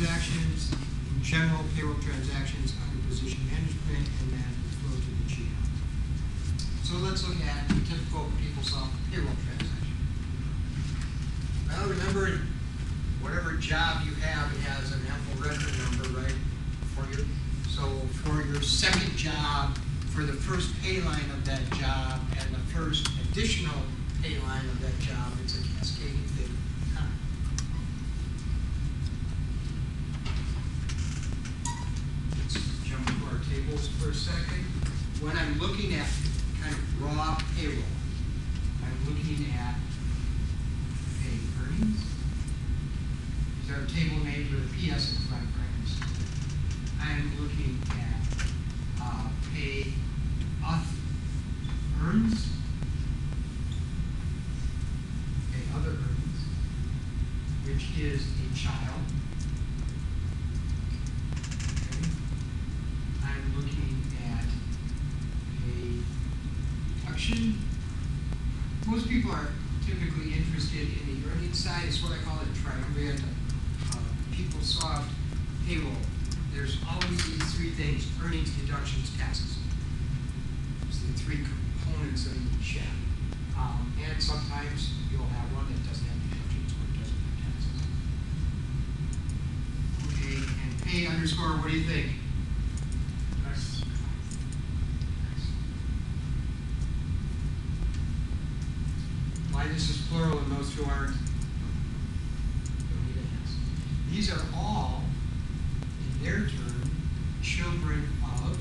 transactions, in general payroll transactions under position management, and then flow to the GL. So let's look at the typical Peoplesoft payroll transaction. Well, remember, whatever job you have, it has an ample record number, right? So for your second job, for the first pay line of that job and the first additional pay line of that job, it's a cascading thing. Let's jump to our tables for a second. When I'm looking at kind of raw payroll, I'm looking at pay earnings. These are table names with a PS in front, friends. I'm looking at pay earns, pay other earnings, which is a child. Okay. I'm looking at pay deduction. Most people are typically interested in the earnings side. It's what I call a triumvirate Peoplesoft payroll. There's always these three things: earnings, deductions, taxes. It's the three components of each check. And sometimes you'll have one that doesn't have deductions or it doesn't have taxes. Okay, and pay underscore, what do you think? Nice. Why this is plural and those two aren't? Don't need to ask. These are all, in their turn, children of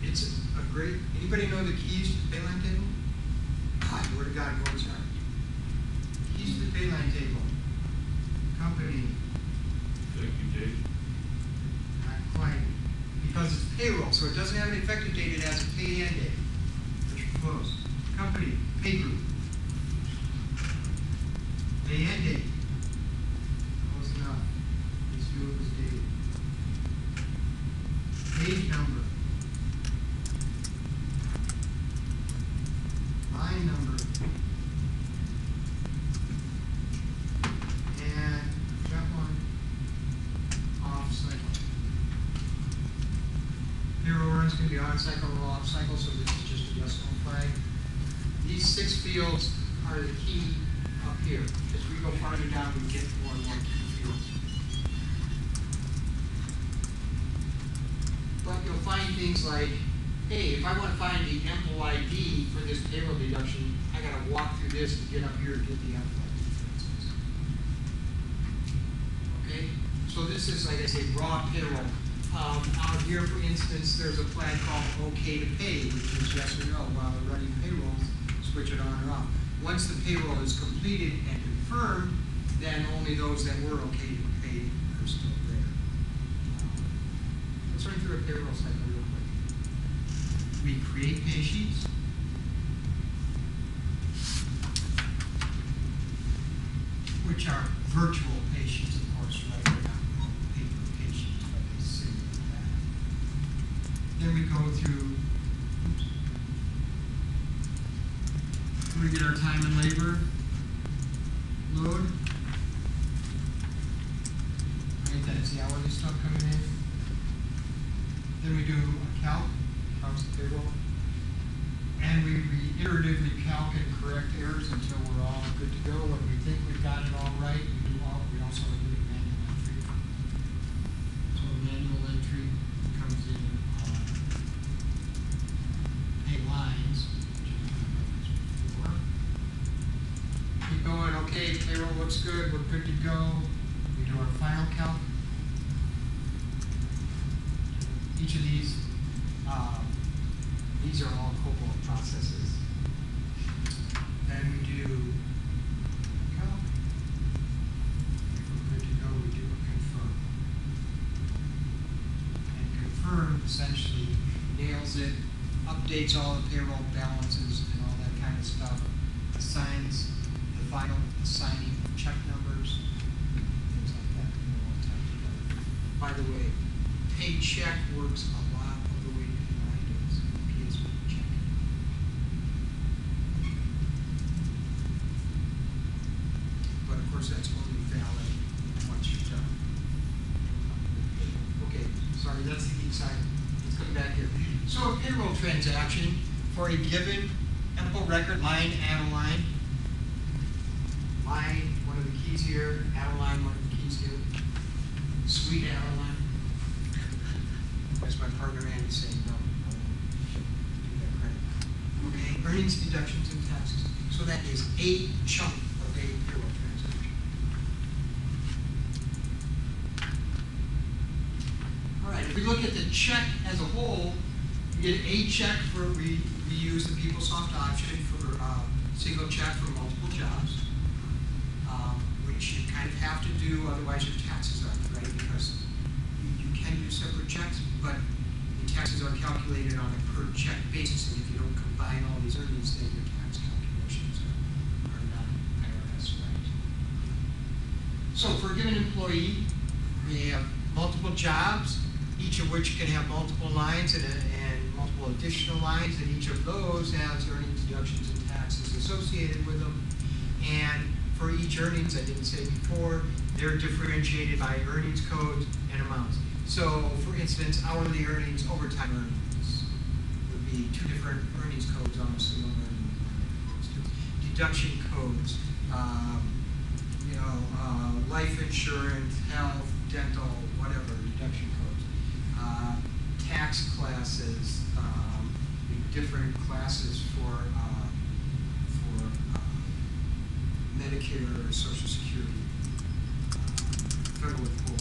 it's a great, anybody know the keys to the pay line table? God, word of God, go inside. Keys to the pay line table. Company. Effective date. Not quite. Because it's payroll, so it doesn't have an effective date, it has a pay end date, which is close. Company, pay group. Pay end date. Close enough. This field is dated. Page number. Line number. And that one, off cycle. Payroll runs can be on cycle or off cycle, so this is just a yes no flag. These 6 fields are the key up here. As we go farther down, we get more and more key fields. But you'll find things like, hey, if I want to find the ample ID for this payroll deduction, I got to walk through this to get up here and get the ample ID, for instance. Okay? So this is, like I say, raw payroll. Out here, for instance, there's a flag called OK to pay, which is yes or no. While we're running payroll, switch it on or off. Once the payroll is completed and confirmed, then only those that were OK to pay are still there. Let's run through a payroll cycle real quick. We create pay sheets. Which are virtual pay sheets, of course, right? They're not paper pay sheets, but they simulate that. Then we go through, we get our time and labor load. Right, that's the hourly stuff coming in. Then we do a calc, counts the payroll. And we iteratively calc and correct errors until we're all good to go. When we think we've got it all right, we also do a manual entry. So a manual entry comes in on pay lines, which is what I referenced before. Keep going, okay, payroll looks good, we're good to go. We do our final calc. Each of these are all COBOL processes. Then we do calc. If we're good to go, we do a confirm. And confirm essentially nails it, updates all the payroll balances and all that kind of stuff, assigns the final assigning of check numbers, things like that. By the way, paycheck works a lot course, that's only valid once you've done. Okay, sorry, that's the geek side. Let's come back here. So a payroll transaction for a given ample record line, add a line. Line, one of the keys here, add a line, one of the keys here. Sweet add a line. As my partner Andy saying, no, I won't do that credit. Okay, earnings, deductions, and taxes. So that is a chunk of a payroll transaction. All right, if we look at the check as a whole, we get a check for, we use the Peoplesoft option for single check for multiple jobs, which you kind of have to do, otherwise your taxes aren't right, because you can do separate checks, but the taxes are calculated on a per check basis, and if you don't combine all these earnings, then your tax calculations are not IRS right. So for a given employee, we have multiple jobs, each of which can have multiple lines and multiple additional lines, and each of those has earnings, deductions, and taxes associated with them. And for each earnings, I didn't say before, they're differentiated by earnings codes and amounts. So, for instance, hourly earnings, overtime earnings would be two different earnings codes on a single earning. Deduction codes, life insurance, health, dental, whatever, deduction codes. Tax classes, different classes for Medicare, Social Security, federal employees.